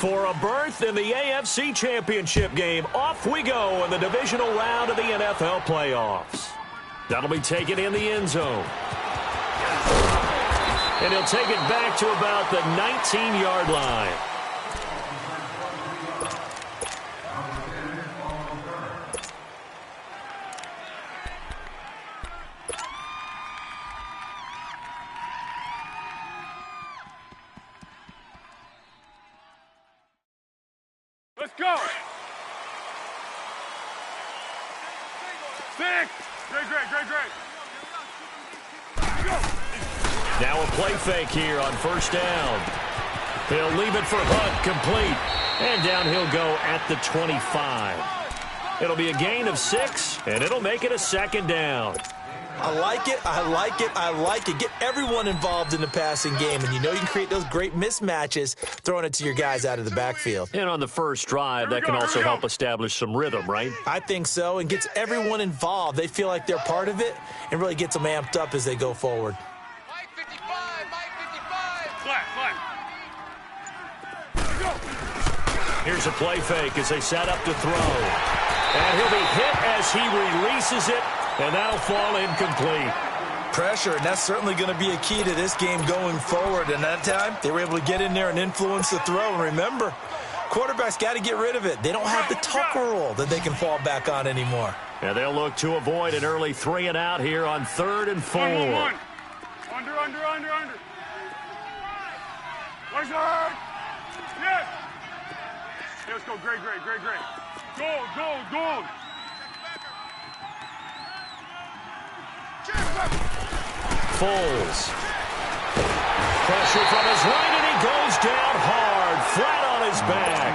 For a berth in the AFC Championship game, off we go in the divisional round of the NFL playoffs. That'll be taken in the end zone. And he'll take it back to about the 19-yard line. Let's go. 6. Great. Go. Now a play fake here on first down. He'll leave it for Hunt, complete. And down he'll go at the 25. It'll be a gain of 6, and it'll make it a second down. I like it. Get everyone involved in the passing game, and you know you can create those great mismatches throwing it to your guys out of the backfield. And on the first drive, that can also help establish some rhythm, right? I think so, and gets everyone involved. They feel like they're part of it and really gets them amped up as they go forward. Mike 55. Flat. Go. Here's a play fake as they set up to throw. And he'll be hit as he releases it. And that'll fall incomplete. Pressure, and that's certainly going to be a key to this game going forward. And that time, they were able to get in there and influence the throw. And remember, quarterbacks got to get rid of it. They don't have the tuck rule that they can fall back on anymore. And they'll look to avoid an early 3 and out here on 3rd and 4. One. Under. One side. Yes. Hey, let's go. Great. Gold. Foles. Pressure from his right, and he goes down hard, flat on his back.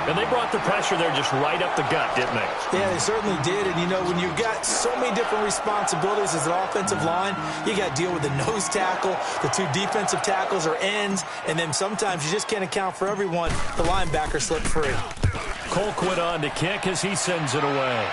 And they brought the pressure there just right up the gut, didn't they? Yeah, they certainly did. And, you know, when you've got so many different responsibilities as an offensive line, you got to deal with the nose tackle, the 2 defensive tackles or ends, and then sometimes you just can't account for everyone. The linebacker slipped free. Colquitt on to kick as he sends it away.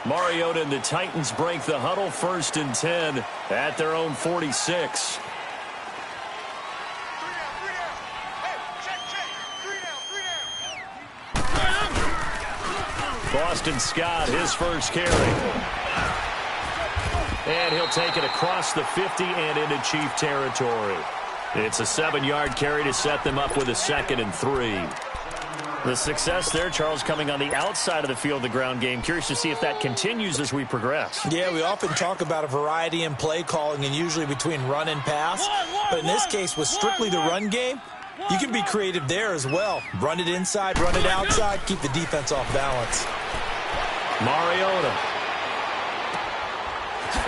Mariota and the Titans break the huddle, 1st and 10 at their own 46. Boston Scott, his first carry. And he'll take it across the 50 and into Chief territory. It's a 7-yard carry to set them up with a 2nd and 3. The success there, Charles, coming on the outside of the field, the ground game. Curious to see if that continues as we progress. Yeah, we often talk about a variety in play calling and usually between run and pass. But in this case, with strictly the run game, you can be creative there as well. Run it inside, run it outside, keep the defense off balance. Mariota.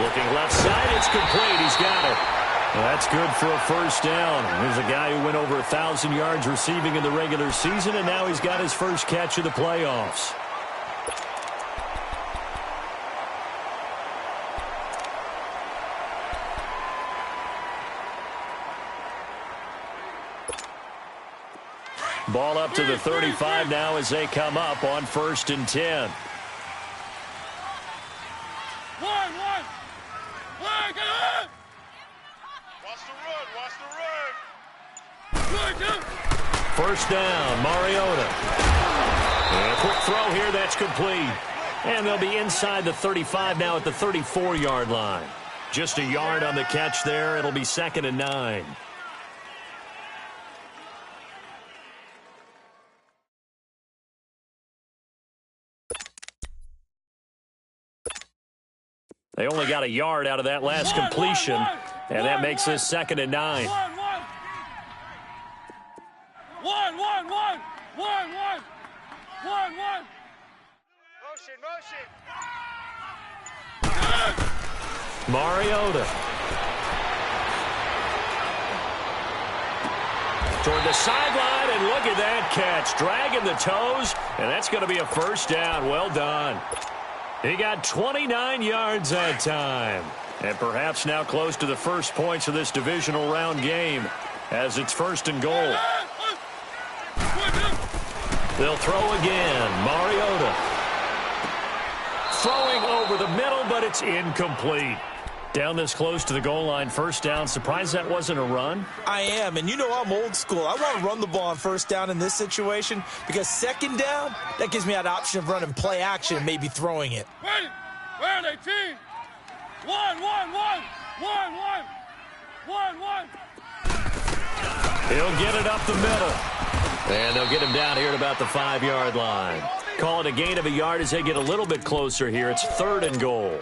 Looking left side, it's complete. He's got it. Well, that's good for a first down. There's a guy who went over 1,000 yards receiving in the regular season, and now he's got his first catch of the playoffs. Ball up to the 35 now as they come up on 1st and 10. First down, Mariota. And a quick throw here, that's complete. And they'll be inside the 35 now at the 34-yard line. Just a yard on the catch there. It'll be 2nd and 9. They only got a yard out of that last completion, and that makes this 2nd and 9. Motion. Mariota. Toward the sideline, and look at that catch. Dragging the toes, and that's going to be a first down. Well done. He got 29 yards that time. And perhaps now close to the first points of this divisional round game as it's 1st and goal. They'll throw again. Mariota. Throwing over the middle, but it's incomplete. Down this close to the goal line, first down. Surprised that wasn't a run? I am, and you know I'm old school. I want to run the ball on first down in this situation because second down, that gives me that option of running play action and maybe throwing it. Ready? Where are they, team? One. He'll get it up the middle. And they'll get him down here at about the 5-yard line. Call it a gain of a yard as they get a little bit closer here. It's 3rd and goal.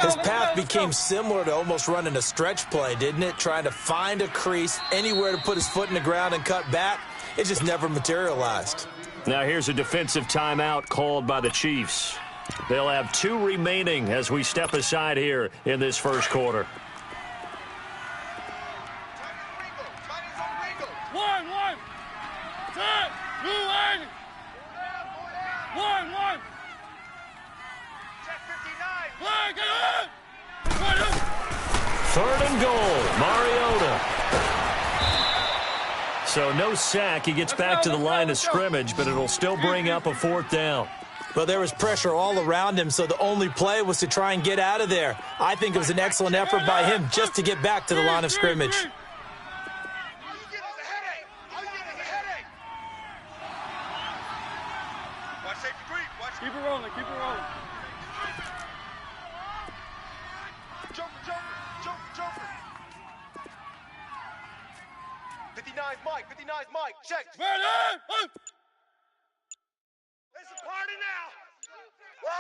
His path became similar to almost running a stretch play, didn't it? Trying to find a crease, anywhere to put his foot in the ground and cut back. It just never materialized. Now here's a defensive timeout called by the Chiefs. They'll have 2 remaining as we step aside here in this first quarter. One. Set. 280. One. Check 59. Play, get it. 3rd and goal. Mariota. So no sack. He gets back to the line of scrimmage, but it'll still bring up a 4th down. Well, there was pressure all around him, so the only play was to try and get out of there. I think it was an excellent effort by him just to get back to the line of scrimmage. Keep it rolling. Jumper. 59's Mike. Check. Ready? It's a party now. Woo!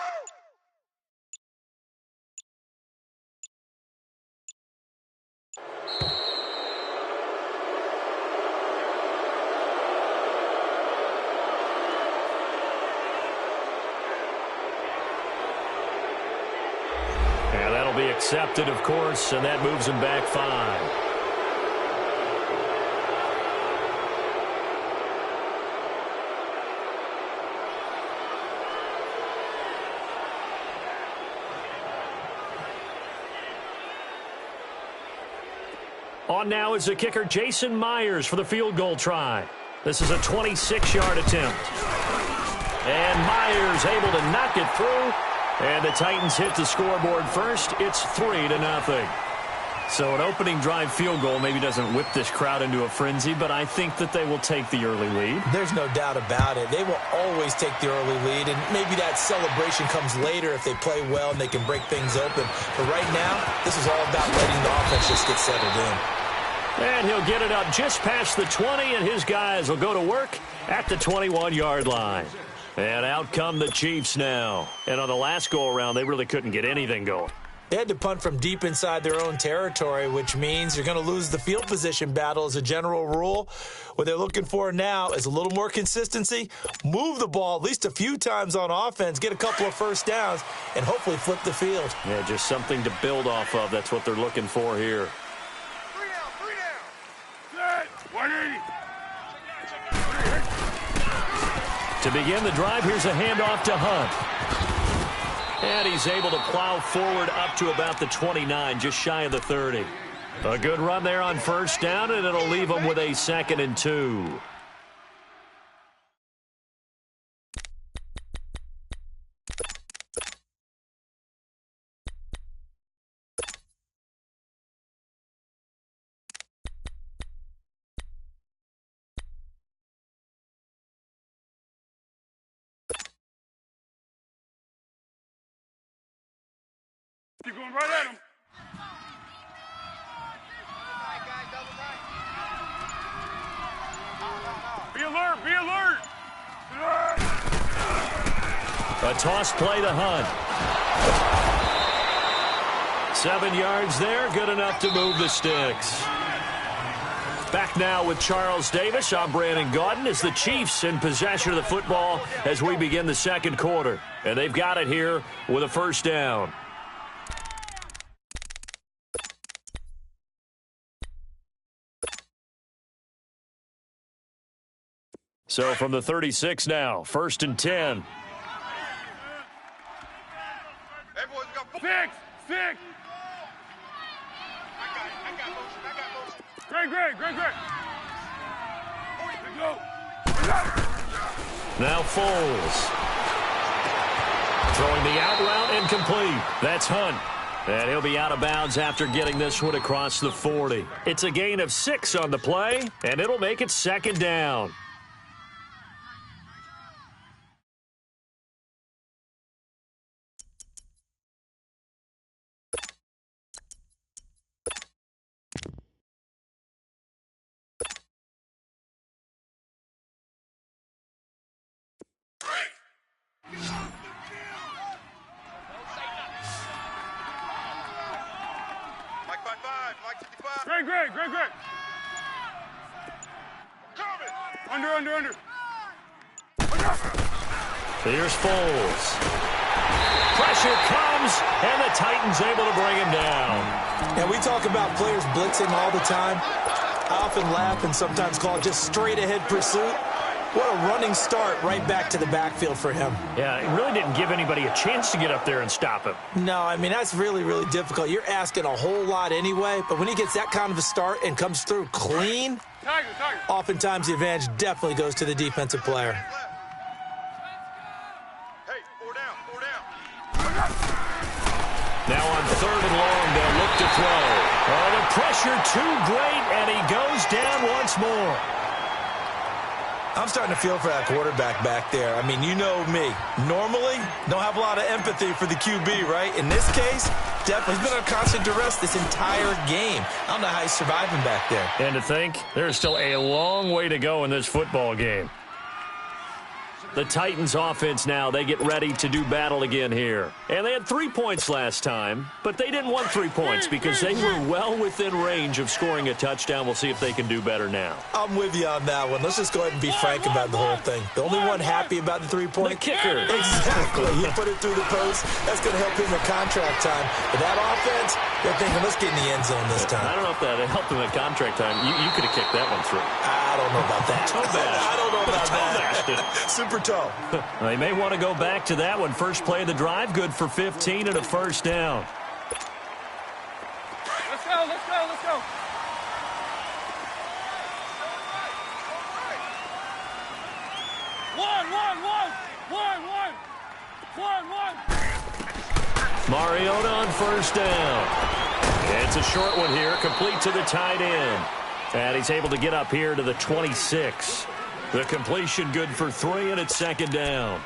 And that'll be accepted, of course, and that moves him back 5. On now is the kicker, Jason Myers, for the field goal try. This is a 26-yard attempt. And Myers able to knock it through. And the Titans hit the scoreboard first. It's 3-0. So an opening drive field goal maybe doesn't whip this crowd into a frenzy, but I think that they will take the early lead. There's no doubt about it. They will always take the early lead, and maybe that celebration comes later if they play well and they can break things open. But right now, this is all about letting the offense just get settled in. And he'll get it up just past the 20, and his guys will go to work at the 21-yard line. And out come the Chiefs now. And on the last go-around, they really couldn't get anything going. They had to punt from deep inside their own territory, which means you're going to lose the field position battle as a general rule. What they're looking for now is a little more consistency, move the ball at least a few times on offense, get a couple of first downs, and hopefully flip the field. Yeah, just something to build off of. That's what they're looking for here. 3 down. Set. 180. To begin the drive, here's a handoff to Hunt. And he's able to plow forward up to about the 29, just shy of the 30. A good run there on first down, and it'll leave him with a 2nd and 2. Keep going right at him. Be alert. Be alert. A toss play to Hunt. 7 yards there, good enough to move the sticks. Back now with Charles Davis. I'm Brandon Gaudin as the Chiefs in possession of the football as we begin the second quarter. And they've got it here with a first down. So from the 36 now, 1st and 10. Everyone's got 6. I got motion. Great. Here we go. Now Foles. Throwing the out route incomplete. That's Hunt. And he'll be out of bounds after getting this one across the 40. It's a gain of 6 on the play, and it'll make it second down. Great. Under. Here's Foles. Pressure comes, and the Titans able to bring him down. And we talk about players blitzing all the time. I often laugh and sometimes call it just straight-ahead pursuit. What a running start right back to the backfield for him. Yeah, it really didn't give anybody a chance to get up there and stop him. No, I mean, that's really, really difficult. You're asking a whole lot anyway, but when he gets that kind of a start and comes through clean, oftentimes the advantage definitely goes to the defensive player. Hey, four down. Now on 3rd and long, they'll look to throw. Oh, the pressure too great, and he goes down once more. I'm starting to feel for that quarterback back there. I mean, you know me. Normally, don't have a lot of empathy for the QB, right? In this case, definitely. He's been on constant duress this entire game. I don't know how he's surviving back there. And to think, there's still a long way to go in this football game. The Titans offense now, they get ready to do battle again here. And they had 3 points last time, but they didn't want 3 points because they were well within range of scoring a touchdown. We'll see if they can do better now. I'm with you on that one. Let's just go ahead and be frank about the whole thing. The only one happy about the 3-point? The kicker. Exactly. He put it through the post. That's going to help him in contract time. But that offense, they're thinking, let's get in the end zone this time. I don't know if that helped him at contract time. You could have kicked that one through. I don't know about that. I don't know about that. Super toe. They may want to go back to that one. First play of the drive, good for 15 and a first down. Let's go. One. Mariota on first down. It's a short one here, complete to the tight end. And he's able to get up here to the 26. The completion good for 3, and it's second down.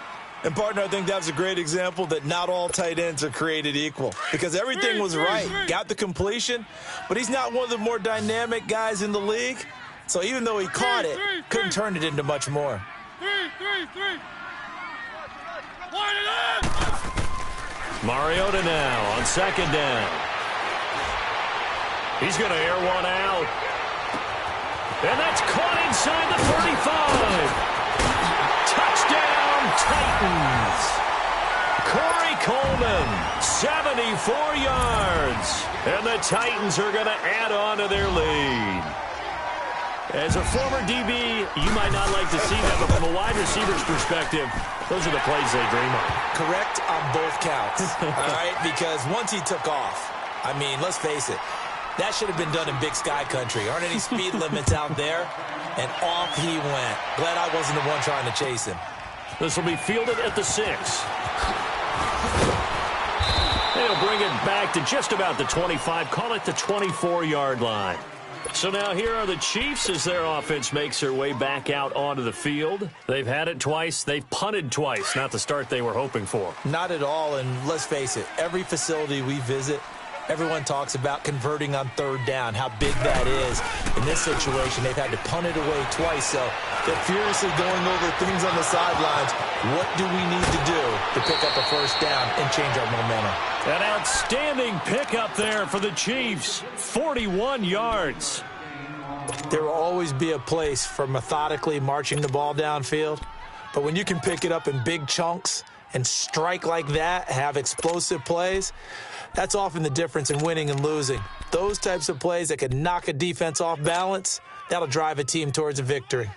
And, partner, I think that's a great example that not all tight ends are created equal because everything was right. Got the completion, but he's not one of the more dynamic guys in the league. So even though he caught it, couldn't turn it into much more. Mariota now on second down. He's going to air one out. And that's caught inside the 35. Touchdown, Titans. Corey Coleman, 74 yards. And the Titans are going to add on to their lead. As a former DB, you might not like to see that, but from a wide receiver's perspective, those are the plays they dream of. Correct on both counts, all right? Because once he took off, I mean, let's face it, that should have been done in Big Sky Country. Aren't any speed limits out there? And off he went. Glad I wasn't the one trying to chase him. This will be fielded at the 6. They'll bring it back to just about the 25. Call it the 24-yard line. So now here are the Chiefs as their offense makes their way back out onto the field. They've had it twice. They've punted twice. Not the start they were hoping for. Not at all, and let's face it, every facility we visit, everyone talks about converting on third down, how big that is. In this situation, they've had to punt it away twice, so they're furiously going over things on the sidelines. What do we need to do to pick up a first down and change our momentum? An outstanding pickup there for the Chiefs, 41 yards. There will always be a place for methodically marching the ball downfield, but when you can pick it up in big chunks and strike like that, have explosive plays, that's often the difference in winning and losing. Those types of plays that can knock a defense off balance, that'll drive a team towards a victory.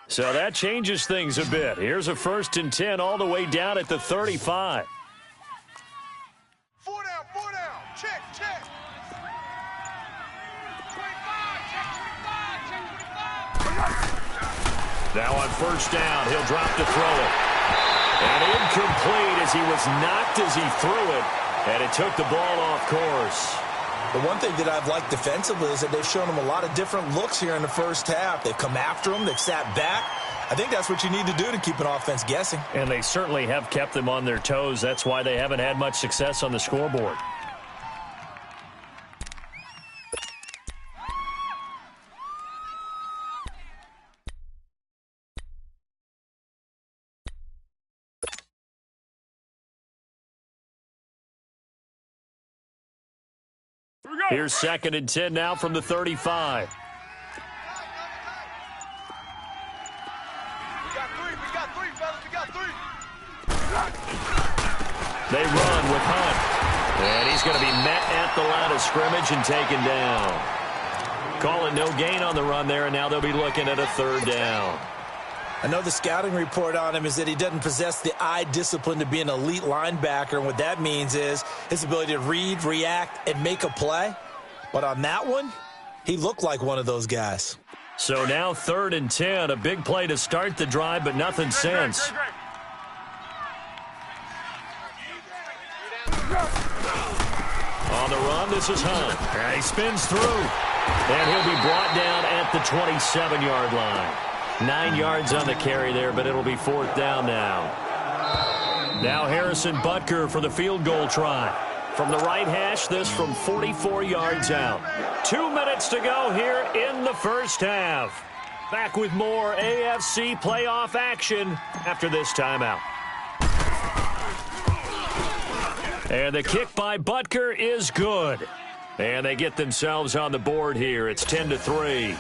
So that changes things a bit. Here's a 1st and 10 all the way down at the 35. Four down. Check. 25. Now on first down, he'll drop to throw it. And incomplete as he was knocked as he threw it. And it took the ball off course. The one thing that I've liked defensively is that they've shown him a lot of different looks here in the first half. They've come after him. They've sat back. I think that's what you need to do to keep an offense guessing. And they certainly have kept them on their toes. That's why they haven't had much success on the scoreboard. Here's 2nd and 10 now from the 35. We got three, fellas. We got three. They run with Hunt. And he's going to be met at the line of scrimmage and taken down. Call it no gain on the run there, and now they'll be looking at a 3rd down. I know the scouting report on him is that he doesn't possess the eye discipline to be an elite linebacker, and what that means is his ability to read, react, and make a play. But on that one, he looked like one of those guys. So now 3rd and 10, a big play to start the drive, but nothing since. On the run, this is Hunt. And he spins through. And he'll be brought down at the 27-yard line. 9 yards on the carry there, but it'll be 4th down now. Now Harrison Butker for the field goal try. From the right hash, this from 44 yards out. 2 minutes to go here in the first half. Back with more AFC playoff action after this timeout. And the kick by Butker is good. And they get themselves on the board here. It's 10-3.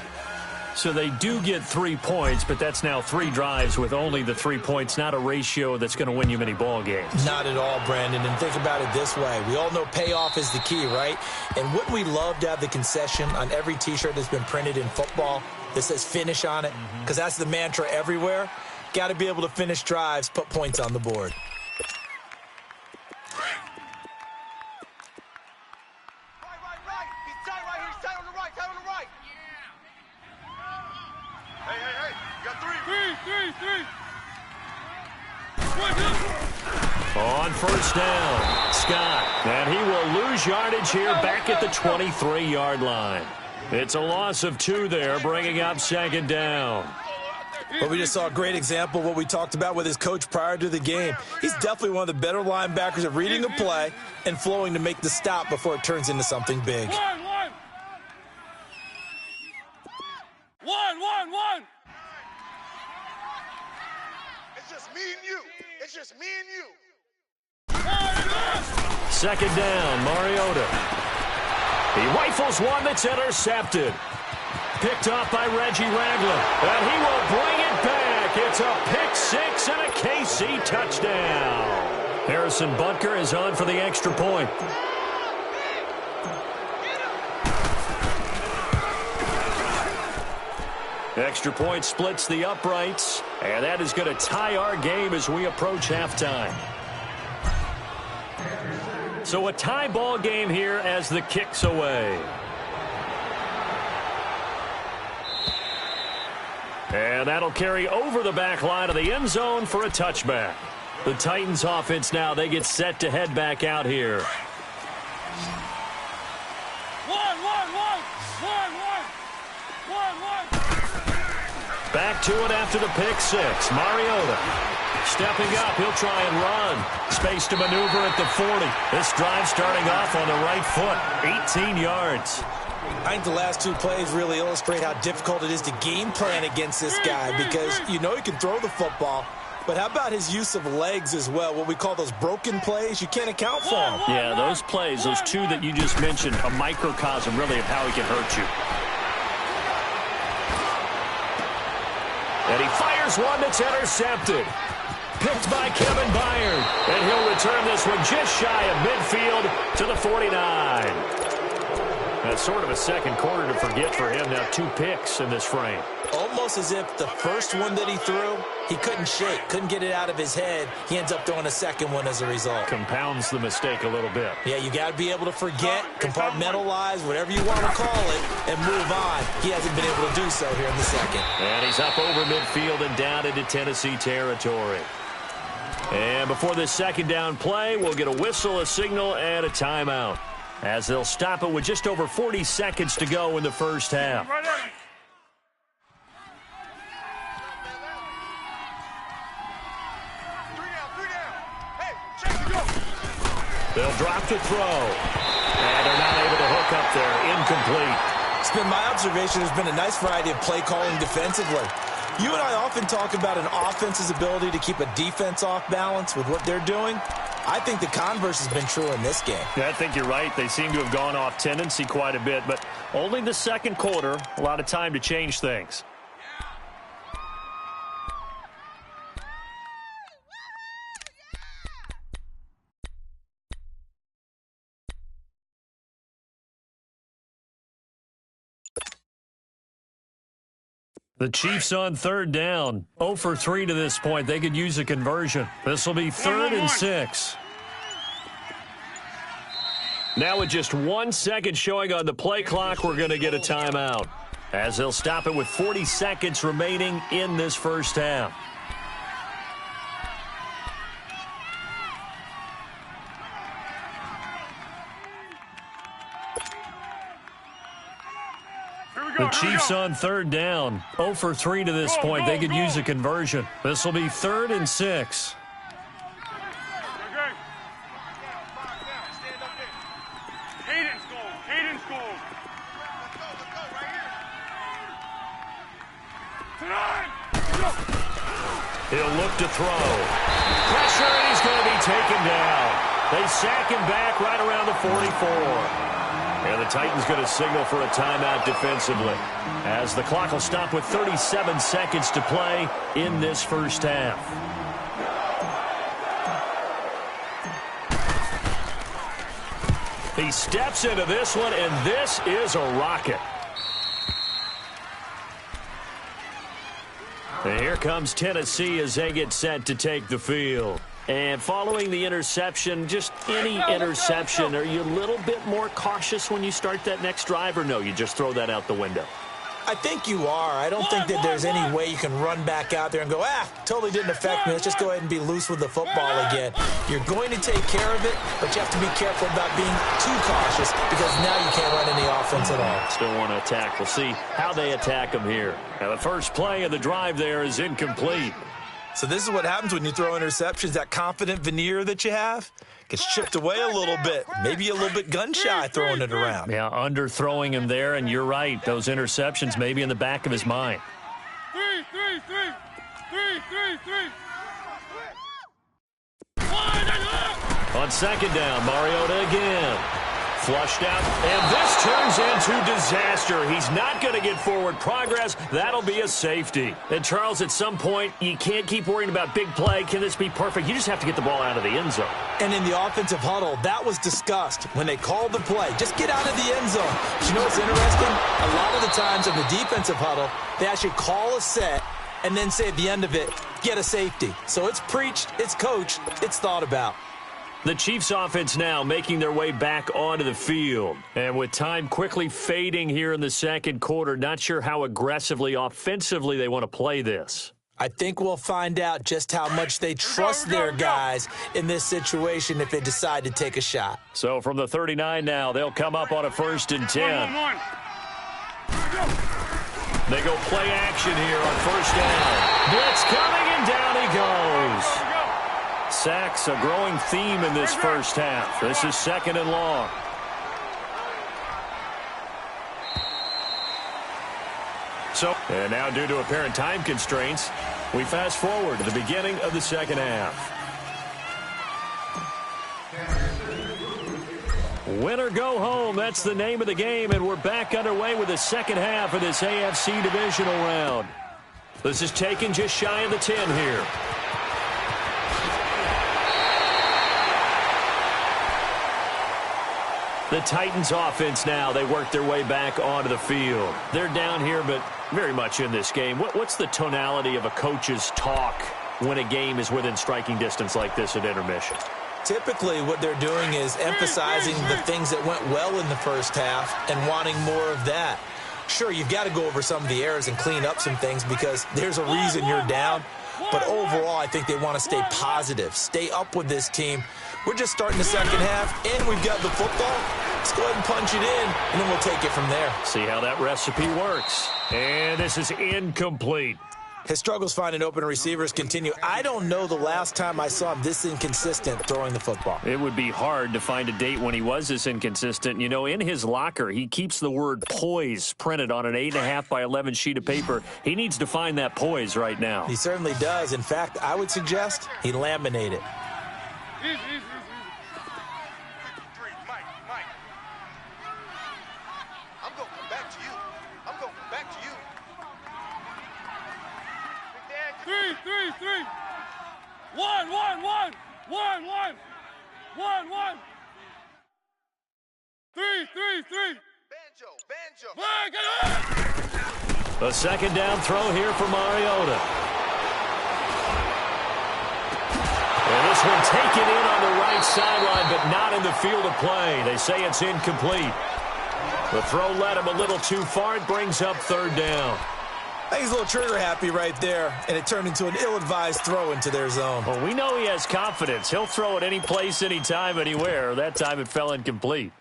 So they do get 3 points, but that's now 3 drives with only the 3 points, not a ratio that's going to win you many ball games. Not at all, Brandon. And think about it this way. We all know payoff is the key, right? And wouldn't we love to have the concession on every T-shirt that's been printed in football that says finish on it? Because that's the mantra everywhere. Got to be able to finish drives, put points on the board. On first down, Scott. And he will lose yardage here back at the 23-yard line. It's a loss of 2 there, bringing up 2nd down. But we just saw a great example of what we talked about with his coach prior to the game. He's definitely one of the better linebackers at reading a play and flowing to make the stop before it turns into something big. One. It's just me and you. It's just me and you. 2nd down, Mariota. He rifles one that's intercepted. Picked off by Reggie Ragland. And he will bring it back. It's a pick 6 and a KC touchdown. Harrison Butker is on for the extra point. Extra point splits the uprights, and that is going to tie our game as we approach halftime. So a tie ball game here as the kick's away. And that'll carry over the back line of the end zone for a touchback. The Titans offense now, they get set to head back out here. Back to it after the pick 6. Mariota stepping up. He'll try and run. Space to maneuver at the 40. This drive starting off on the right foot. 18 yards. I think the last 2 plays really illustrate how difficult it is to game plan against this guy because you know he can throw the football, but how about his use of legs as well, what we call those broken plays? You can't account for them. Yeah, those plays, those 2 that you just mentioned, a microcosm really of how he can hurt you. And he fires one that's intercepted. Picked by Kevin Byard. And he'll return this one just shy of midfield to the 49. That's sort of a second quarter to forget for him. Now 2 picks in this frame. Almost as if the first one that he threw, he couldn't shake, couldn't get it out of his head. He ends up throwing a second one as a result. Compounds the mistake a little bit. Yeah, you got to be able to forget, compartmentalize, whatever you want to call it, and move on. He hasn't been able to do so here in the second. And he's up over midfield and down into Tennessee territory. And before this second down play, we'll get a whistle, a signal, and a timeout, as they'll stop it with just over 40 seconds to go in the first half. They'll drop to throw. And they're not able to hook up there. Incomplete. It's been my observation there's been a nice variety of play calling defensively. You and I often talk about an offense's ability to keep a defense off balance with what they're doing. I think the converse has been true in this game. Yeah, I think you're right. They seem to have gone off tendency quite a bit, but only the second quarter, a lot of time to change things. The Chiefs on third down. 0 for 3 to this point. They could use a conversion. This will be 3rd and 6. Now with just 1 second showing on the play clock, we're going to get a timeout, as they'll stop it with 40 seconds remaining in this first half. The Chiefs on third down. 0 for 3 to this point. They could use a conversion. This will be 3rd and 6. He'll look to throw. Pressure, and he's going to be taken down. They sack him back right around the 44. And the Titans going to signal for a timeout defensively, as the clock will stop with 37 seconds to play in this first half. He steps into this one, and this is a rocket. And here comes Tennessee as they get set to take the field. And following the interception, just any interception, are you a little bit more cautious when you start that next drive, or no, you just throw that out the window? I think you are. I don't think that there's any way you can run back out there and go, totally didn't affect me. Let's just go ahead and be loose with the football again. You're going to take care of it, but you have to be careful about being too cautious, because now you can't run any offense at all. Still want to attack. We'll see how they attack them here. Now, the first play of the drive there is incomplete. So this is what happens when you throw interceptions. That confident veneer that you have gets chipped away a little bit. Maybe a little bit gun-shy throwing it around. Yeah, underthrowing him there, and you're right. Those interceptions may be in the back of his mind. On second down, Mariota again. Flushed out, and this turns into disaster. He's not going to get forward progress. That'll be a safety. And, Charles, at some point, you can't keep worrying about big play. Can this be perfect? You just have to get the ball out of the end zone. And in the offensive huddle, that was discussed when they called the play. Just get out of the end zone. But you know what's interesting? A lot of the times in the defensive huddle, they actually call a set and then say at the end of it, get a safety. So it's preached, it's coached, it's thought about. The Chiefs offense now making their way back onto the field. And with time quickly fading here in the second quarter, not sure how aggressively, offensively they want to play this. I think we'll find out just how much they trust their guys in this situation if they decide to take a shot. So from the 39 now, they'll come up on a 1st and 10. They go play action here on 1st down. Blitz coming, and down he goes. Sacks, a growing theme in this first half. This is 2nd and long. And now, due to apparent time constraints, we fast forward to the beginning of the second half. Win or go home, that's the name of the game, and we're back underway with the second half of this AFC divisional round. This is taken just shy of the 10 here. The Titans offense now, they work their way back onto the field. They're down here, but very much in this game. What's the tonality of a coach's talk when a game is within striking distance like this at intermission? Typically, what they're doing is emphasizing the things that went well in the first half and wanting more of that. Sure, you've got to go over some of the errors and clean up some things because there's a reason you're down. But overall, I think they want to stay positive, stay up with this team. We're just starting the second half, and we've got the football. Let's go ahead and punch it in, and then we'll take it from there. See how that recipe works. And this is incomplete. His struggles finding open receivers continue. I don't know the last time I saw him this inconsistent throwing the football. It would be hard to find a date when he was this inconsistent. You know, in his locker, he keeps the word poise printed on an 8.5 by 11 sheet of paper. He needs to find that poise right now. He certainly does. In fact, I would suggest he laminate it. Easy. I'm going to come back to you. I'm going to come back to you. Three. 1. 3. Banjo. A second down throw here for Mariota. And this one taken in on the right sideline, but not in the field of play. They say it's incomplete. The throw led him a little too far. It brings up third down. I think he's a little trigger happy right there, and it turned into an ill-advised throw into their zone. Well, we know he has confidence. He'll throw it any place, anytime, anywhere. That time it fell incomplete.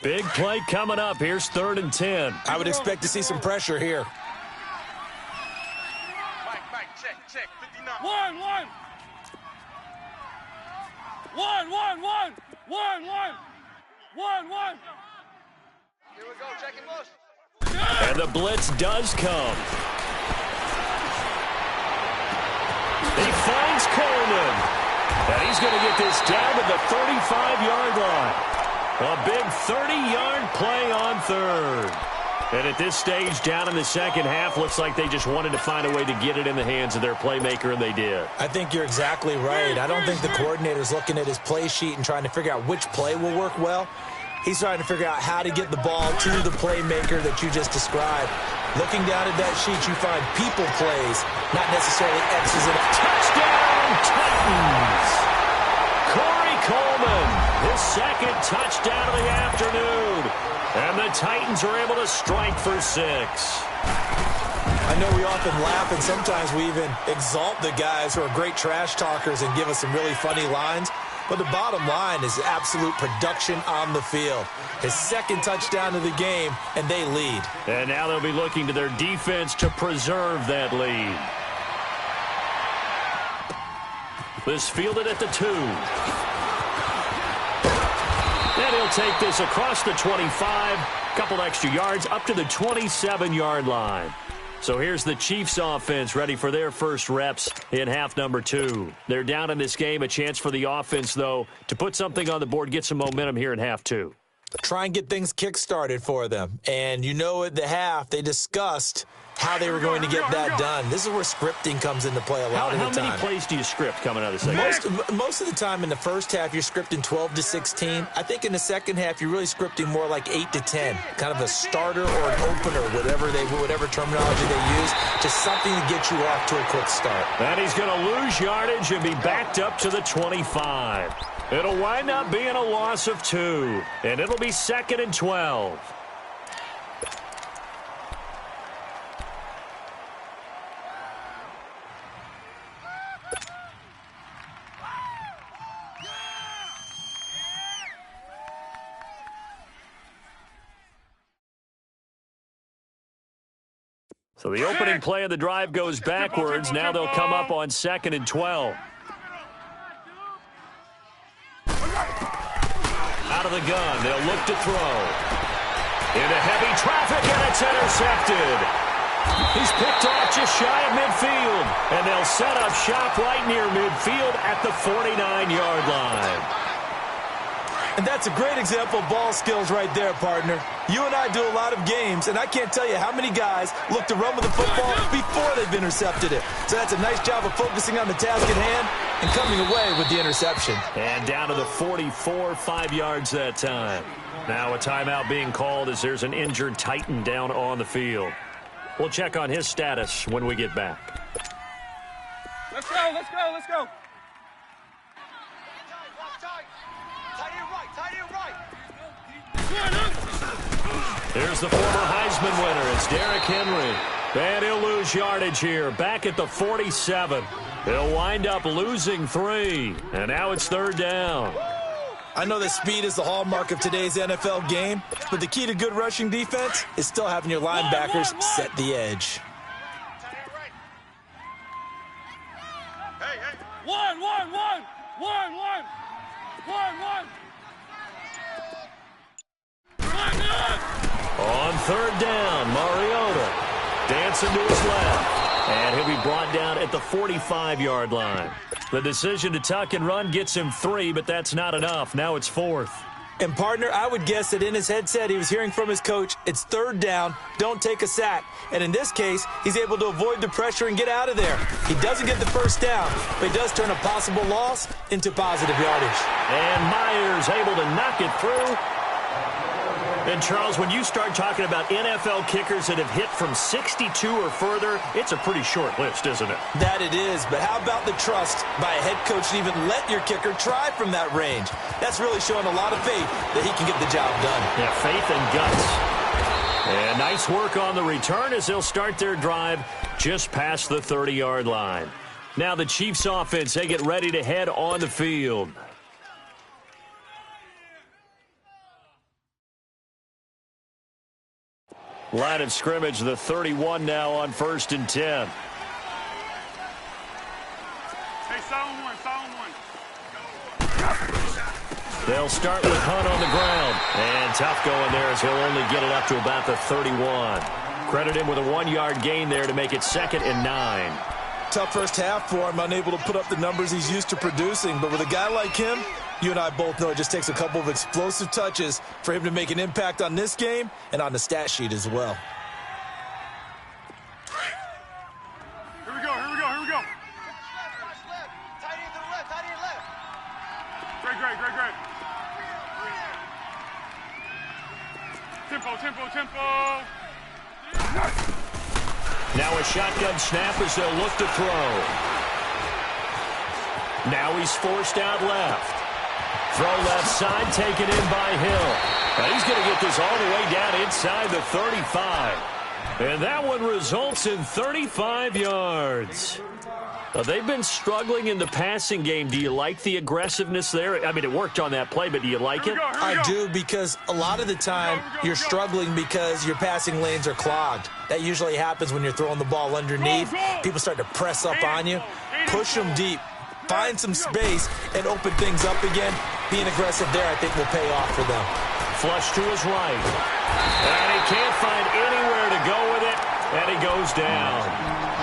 Big play coming up. Here's 3rd and 10. I would expect to see some pressure here. Mike, check. 59. 1. 1. Here we go, check and motion. And the blitz does come. He finds Coleman. And he's going to get this down to the 35-yard line. A big 30-yard play on third. And at this stage, down in the second half, looks like they just wanted to find a way to get it in the hands of their playmaker, and they did. I think you're exactly right. I don't think the coordinator's looking at his play sheet and trying to figure out which play will work well. He's trying to figure out how to get the ball to the playmaker that you just described. Looking down at that sheet, you find people plays, not necessarily X's and O's. Touchdown, Titans! Corey Coleman, his second touchdown of the afternoon. And the Titans are able to strike for 6. I know we often laugh, and sometimes we even exalt the guys who are great trash talkers and give us some really funny lines. But the bottom line is absolute production on the field. His second touchdown of the game, and they lead. And now they'll be looking to their defense to preserve that lead. This fielded at the 2. And he'll take this across the 25. Couple extra yards up to the 27-yard line. So here's the Chiefs offense ready for their first reps in half number 2. They're down in this game. A chance for the offense, though, to put something on the board, get some momentum here in half 2. Try and get things kick-started for them. And you know at the half, they discussed how they were going to get that done. This is where scripting comes into play a lot of the time. How many plays do you script coming out of the second half? Most of the time in the first half, you're scripting 12 to 16. I think in the second half, you're really scripting more like 8 to 10. Kind of a starter or an opener, whatever terminology they use, just something to get you off to a quick start. And he's going to lose yardage and be backed up to the 25. It'll wind up being a loss of 2, and it'll be 2nd and 12. So the opening play of the drive goes backwards. Now they'll come up on 2nd and 12. Out of the gun, they'll look to throw. Into heavy traffic, and it's intercepted. He's picked off just shy of midfield. And they'll set up shop right near midfield at the 49-yard line. And that's a great example of ball skills right there, partner. You and I do a lot of games, and I can't tell you how many guys look to run with the football before they've intercepted it. So that's a nice job of focusing on the task at hand and coming away with the interception. And down to the 44, 5 yards that time. Now a timeout being called as there's an injured Titan down on the field. We'll check on his status when we get back. Let's go, let's go, let's go. Here's the former Heisman winner. It's Derrick Henry. And he'll lose yardage here. Back at the 47. He'll wind up losing 3. And now it's third down. I know that speed is the hallmark of today's NFL game, but the key to good rushing defense is still having your linebackers set the edge. Hey, hey. One. On third down, Mariota dancing to his left. And he'll be brought down at the 45-yard line. The decision to tuck and run gets him 3, but that's not enough. Now it's 4th. And, partner, I would guess that in his headset he was hearing from his coach, it's third down, don't take a sack. And in this case, he's able to avoid the pressure and get out of there. He doesn't get the first down, but he does turn a possible loss into positive yardage. And Myers able to knock it through. And, Charles, when you start talking about NFL kickers that have hit from 62 or further, it's a pretty short list, isn't it? That it is, but how about the trust by a head coach to even let your kicker try from that range? That's really showing a lot of faith that he can get the job done. Yeah, faith and guts. And nice work on the return as they'll start their drive just past the 30-yard line. Now the Chiefs offense, they get ready to head on the field. Line of scrimmage, the 31 now on 1st and 10. Hey, silent one. They'll start with Hunt on the ground. And tough going there as he'll only get it up to about the 31. Credit him with a 1-yard gain there to make it 2nd and 9. Tough first half for him, unable to put up the numbers he's used to producing. But with a guy like him, you and I both know it just takes a couple of explosive touches for him to make an impact on this game and on the stat sheet as well. Here we go. Tight end to the left. Great. Tempo. Now a shotgun snap as they'll look to throw. Now he's forced out left. Throw left side, taken in by Hill. Now he's going to get this all the way down inside the 35. And that one results in 35 yards. They've been struggling in the passing game. Do you like the aggressiveness there? I mean, it worked on that play, but do you like it? I do, because a lot of the time you're struggling because your passing lanes are clogged. That usually happens when you're throwing the ball underneath. People start to press up on you. Push them deep. Find some space and open things up again. Being aggressive there, I think, will pay off for them. Flush to his right. And he can't find anywhere to go with it, and he goes down.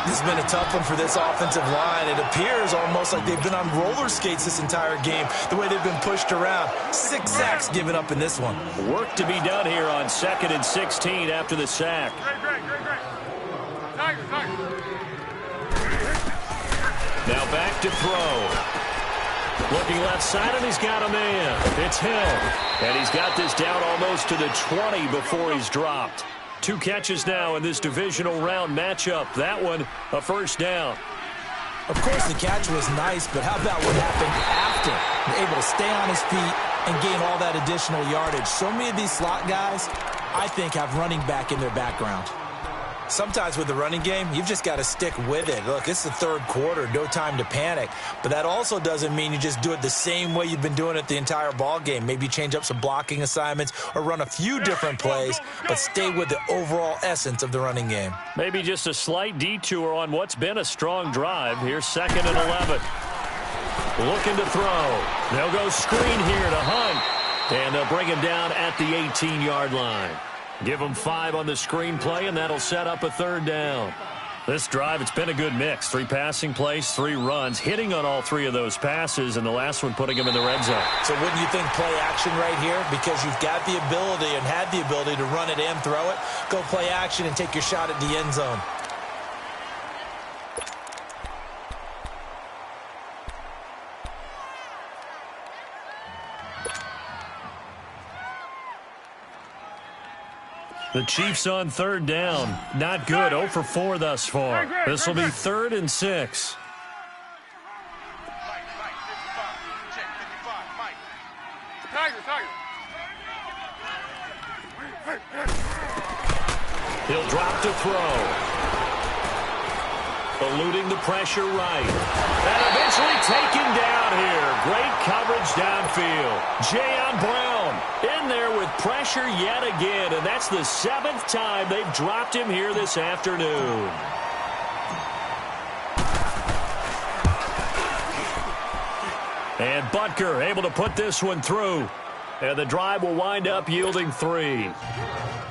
This has been a tough one for this offensive line. It appears almost like they've been on roller skates this entire game, the way they've been pushed around. 6 sacks given up in this one. Work to be done here on 2nd and 16 after the sack. Great. Tiger. Now back to throw. Looking left side, and he's got a man. It's Hill. And he's got this down almost to the 20 before he's dropped. 2 catches now in this divisional round matchup. That one, a first down. Of course, the catch was nice, but how about what happened after? Able to stay on his feet and gain all that additional yardage. So many of these slot guys, I think, have running back in their background. Sometimes with the running game, you've just got to stick with it. Look, it's the third quarter, no time to panic. But that also doesn't mean you just do it the same way you've been doing it the entire ball game. Maybe change up some blocking assignments or run a few different plays, but stay with the overall essence of the running game. Maybe just a slight detour on what's been a strong drive. Here's 2nd and 11. Looking to throw. They'll go screen here to Hunt. And they'll bring him down at the 18-yard line. Give him 5 on the screen play, and that'll set up a third down. This drive, it's been a good mix. 3 passing plays, 3 runs, hitting on all 3 of those passes, and the last one putting him in the red zone. So wouldn't you think play action right here? Because you've got the ability and had the ability to run it and throw it. Go play action and take your shot at the end zone. The Chiefs on 3rd down. Not good. 0 for 4 thus far. This will be 3rd and 6. He'll drop to throw. Eluding the pressure right. And eventually taken down here. Great coverage downfield. Jayon Brown in there with pressure yet again. And that's the 7th time they've dropped him here this afternoon. And Butker able to put this one through. And the drive will wind up yielding 3.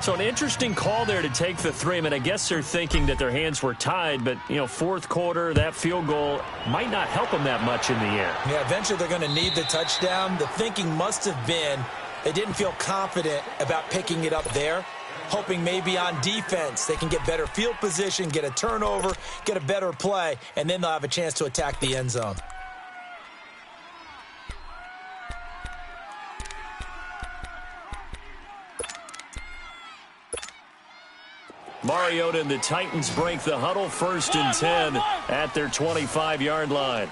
So an interesting call there to take the 3. I mean, I guess they're thinking that their hands were tied, but, you know, 4th quarter, that field goal might not help them that much in the end. Yeah, eventually they're going to need the touchdown. The thinking must have been they didn't feel confident about picking it up there, hoping maybe on defense they can get better field position, get a turnover, get a better play, and then they'll have a chance to attack the end zone. Mariota and the Titans break the huddle, 1st and 10 at their 25-yard line.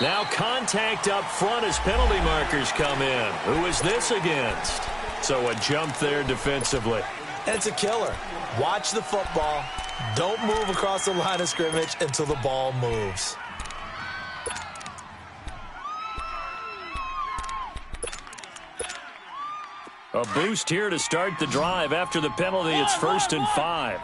Now contact up front as penalty markers come in. Who is this against? So a jump there defensively. And it's a killer. Watch the football. Don't move across the line of scrimmage until the ball moves. A boost here to start the drive. After the penalty, it's 1st and 5.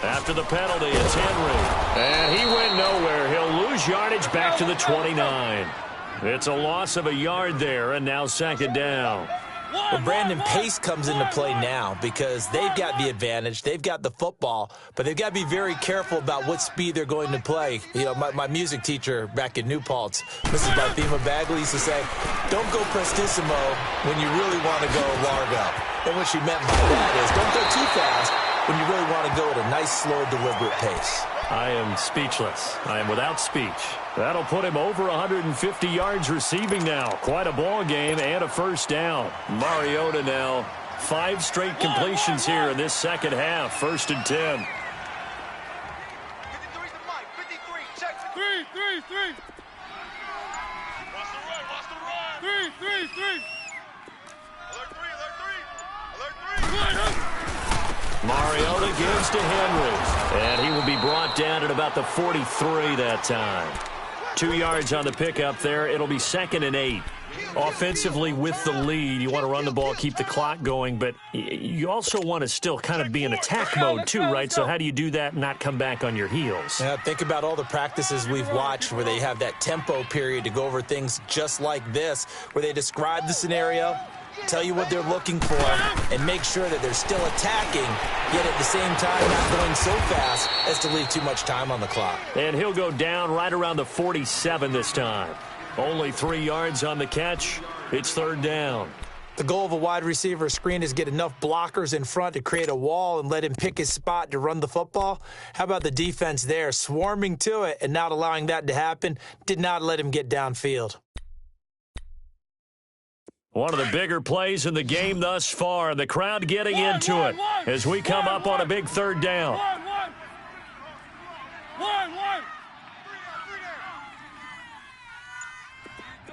After the penalty, it's Henry. And he went nowhere. He'll lose yardage back to the 29. It's a loss of a yard there, and now 2nd down. Well, Brandon, pace comes into play now because they've got the advantage. They've got the football, but they've got to be very careful about what speed they're going to play. You know, my music teacher back in New Paltz, Mrs. Barthema Bagley, used to say, don't go prestissimo when you really want to go largo. And what she meant by that is don't go too fast when you really want to go at a nice, slow, deliberate pace. I am speechless. I am without speech. That'll put him over 150 yards receiving now. Quite a ball game and a 1st down. Mariota now 5 straight completions here in this 2nd half. 1st and 10. 53's the mic. 53. Check. 3. Watch the run. 3. Alert 3. Mariota gives to Henry. And he will be brought down at about the 43 that time. 2 yards on the pickup there. It'll be 2nd and 8. Offensively with the lead, you want to run the ball, keep the clock going, but you also want to still kind of be in attack mode too, right? So how do you do that and not come back on your heels? Yeah, think about all the practices we've watched where they have that tempo period to go over things just like this, where they describe the scenario, tell you what they're looking for, and make sure that they're still attacking, yet at the same time not going so fast as to leave too much time on the clock. And he'll go down right around the 47 this time. Only 3 yards on the catch. It's 3rd down. The goal of a wide receiver screen is get enough blockers in front to create a wall and let him pick his spot to run the football. How about the defense there, swarming to it and not allowing that to happen? Did not let him get downfield. One of the bigger plays in the game thus far. The crowd getting into it as we come up on a big 3rd down.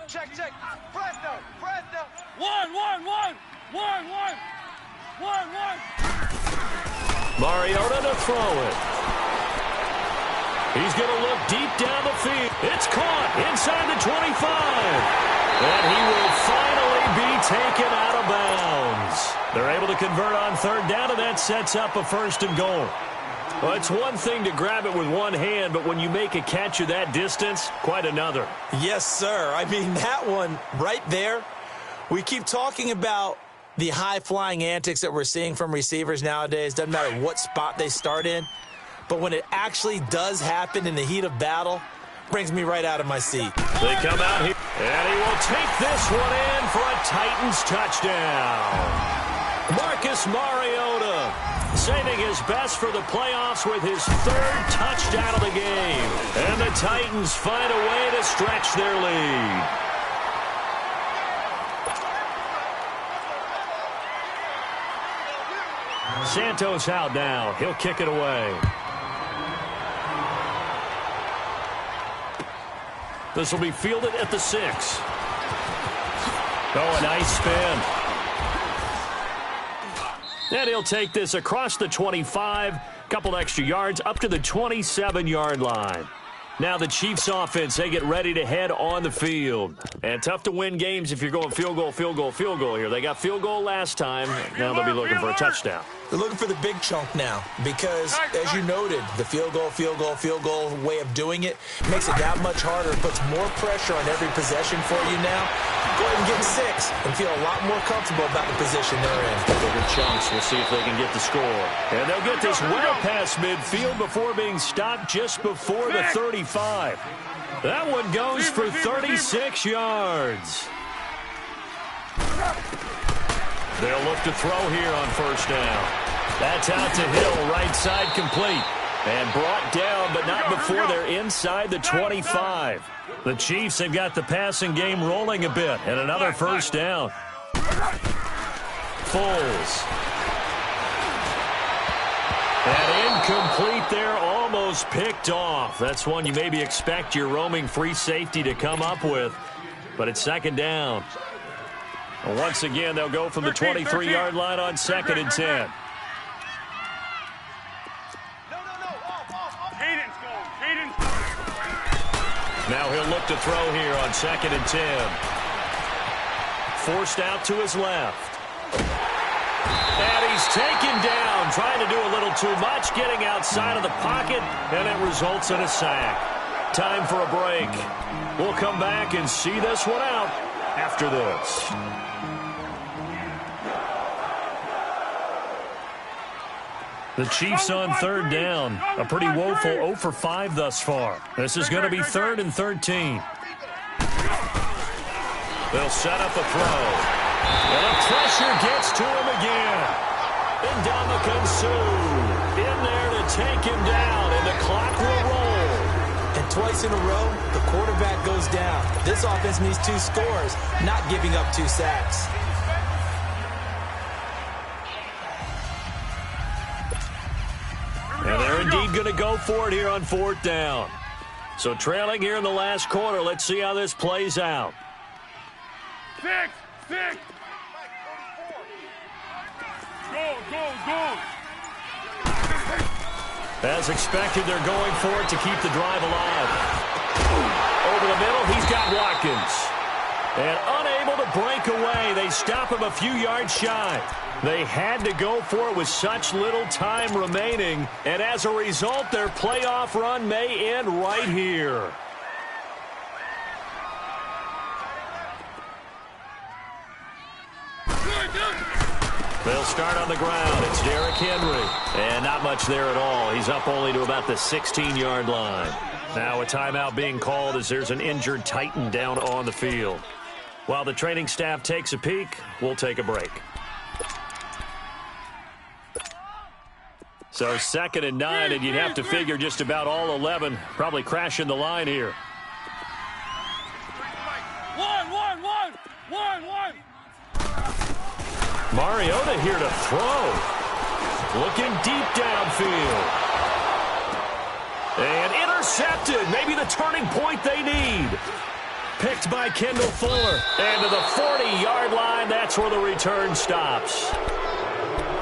Check. Fresno. 1. Mariota to throw it. He's going to look deep down the field. It's caught inside the 25. And he will finally be taken out of bounds. They're able to convert on third down, and that sets up a 1st and goal. Well, it's one thing to grab it with one hand, but when you make a catch of that distance, quite another. Yes, sir. I mean, that one right there, we keep talking about the high-flying antics that we're seeing from receivers nowadays. Doesn't matter what spot they start in. But when it actually does happen in the heat of battle, brings me right out of my seat. They come out here, and he will take this one in for a Titans touchdown. Marcus Mariota saving his best for the playoffs with his 3rd touchdown of the game. And the Titans find a way to stretch their lead. Santos out now. He'll kick it away. This will be fielded at the 6. Oh, a nice spin. And he'll take this across the 25, couple extra yards, up to the 27-yard line. Now the Chiefs offense, they get ready to head on the field. And tough to win games if you're going field goal, field goal, field goal here. They got field goal last time. Now they'll be looking for a touchdown. They're looking for the big chunk now because, as you noted, the field goal way of doing it makes it that much harder. It puts more pressure on every possession for you now. Go ahead and get 6 and feel a lot more comfortable about the position they're in. Bigger chunks. We'll see if they can get the score. And they'll get this well past midfield before being stopped just before the 35. That one goes for 36 yards. They'll look to throw here on 1st down. That's out to Hill, right side complete. And brought down, but not before they're inside the 25. The Chiefs have got the passing game rolling a bit. And another 1st down. Foles. And incomplete there, almost picked off. That's one you maybe expect your roaming free safety to come up with. But it's 2nd down. And once again, they'll go from the 23-yard line on 2nd and 10. Now he'll look to throw here on 2nd and 10. Forced out to his left. And he's taken down, trying to do a little too much, getting outside of the pocket, and it results in a sack. Time for a break. We'll come back and see this one out after this. The Chiefs on 3rd down. A pretty woeful 0 for 5 thus far. This is going to be 3rd and 13. They'll set up a throw. And the pressure gets to him again. And Ndamukong Suh in there to take him down, and the clock will roll. And twice in a row, the quarterback goes down. This offense needs 2 scores, not giving up 2 sacks. And they're indeed going to go for it here on 4th down. So trailing here in the last quarter. Let's see how this plays out. 6. Go. As expected, they're going for it to keep the drive alive. Over the middle, he's got Watkins. And unable to break away, they stop him a few yards shy. They had to go for it with such little time remaining, and as a result, their playoff run may end right here. They'll start on the ground. It's Derrick Henry. And not much there at all. He's up only to about the 16-yard line. Now a timeout being called as there's an injured Titan down on the field. While the training staff takes a peek, we'll take a break. So 2nd and 9, and you'd have to figure just about all 11 probably crashing the line here. One. Mariota here to throw. Looking deep downfield. And intercepted. Maybe the turning point they need. Picked by Kendall Fuller. And to the 40-yard line, that's where the return stops.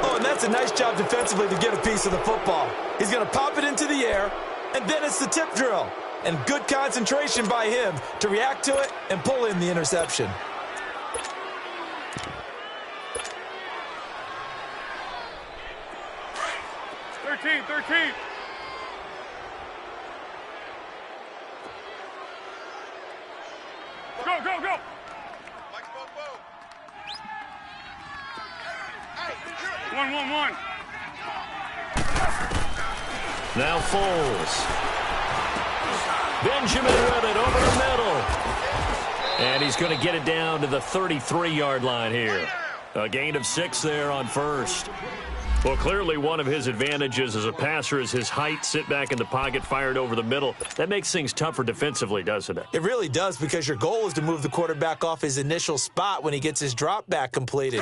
Oh, and that's a nice job defensively to get a piece of the football. He's going to pop it into the air, and then it's the tip drill. And good concentration by him to react to it and pull in the interception. 13, 13. Go, go, go. Mike, whoa, whoa. 1-1-1. Now Foles. Benjamin with it over the middle. And he's going to get it down to the 33-yard line here. A gain of 6 there on first. Well, clearly one of his advantages as a passer is his height. Sit back in the pocket, fired over the middle. That makes things tougher defensively, doesn't it? It really does, because your goal is to move the quarterback off his initial spot when he gets his drop back completed.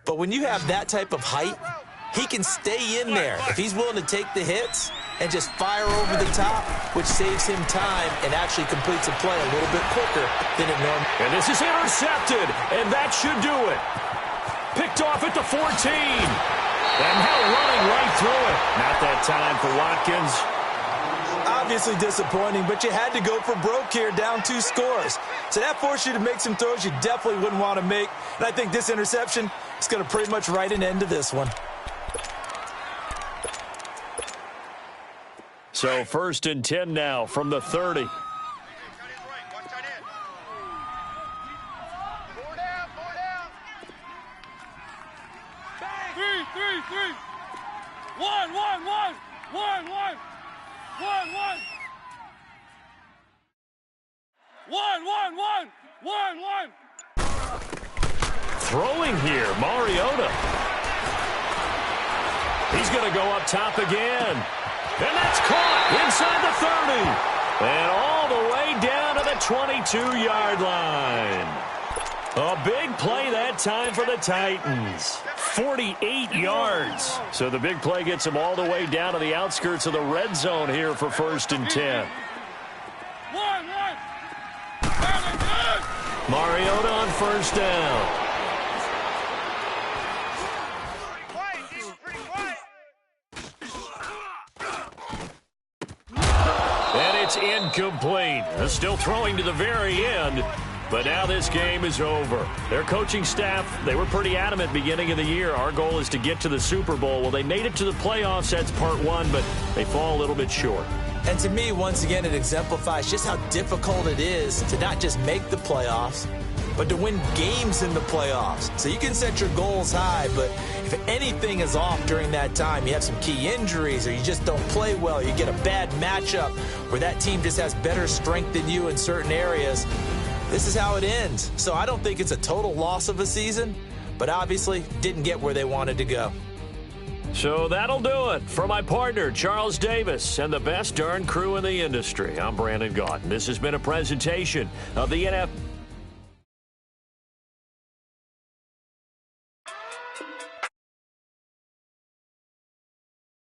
But when you have that type of height, he can stay in there if he's willing to take the hits and just fire over the top, which saves him time and actually completes a play a little bit quicker than it normally. And this is intercepted, and that should do it. Picked off at the 14. And now running right through it. Not that time for Watkins. Obviously disappointing, but you had to go for broke here, down 2 scores. So that forced you to make some throws you definitely wouldn't want to make. And I think this interception is going to pretty much write an end to this one. So 1st and 10 now from the 30. Throwing here, Mariota. He's going to go up top again. And that's caught inside the 30. And all the way down to the 22-yard line. A big play that time for the Titans. 48 yards. So the big play gets him all the way down to the outskirts of the red zone here for 1st and 10. Mariota on 1st down. And it's incomplete. They're still throwing to the very end. But now this game is over. Their coaching staff, they were pretty adamant beginning of the year. Our goal is to get to the Super Bowl. Well, they made it to the playoffs. That's part 1, but they fall a little bit short. And to me, once again, it exemplifies just how difficult it is to not just make the playoffs, but to win games in the playoffs. So you can set your goals high, but if anything is off during that time, you have some key injuries or you just don't play well, you get a bad matchup where that team just has better strength than you in certain areas, this is how it ends. So I don't think it's a total loss of a season, but obviously didn't get where they wanted to go. So that'll do it. For my partner, Charles Davis, and the best darn crew in the industry, I'm Brandon Gaudin. This has been a presentation of the NFL.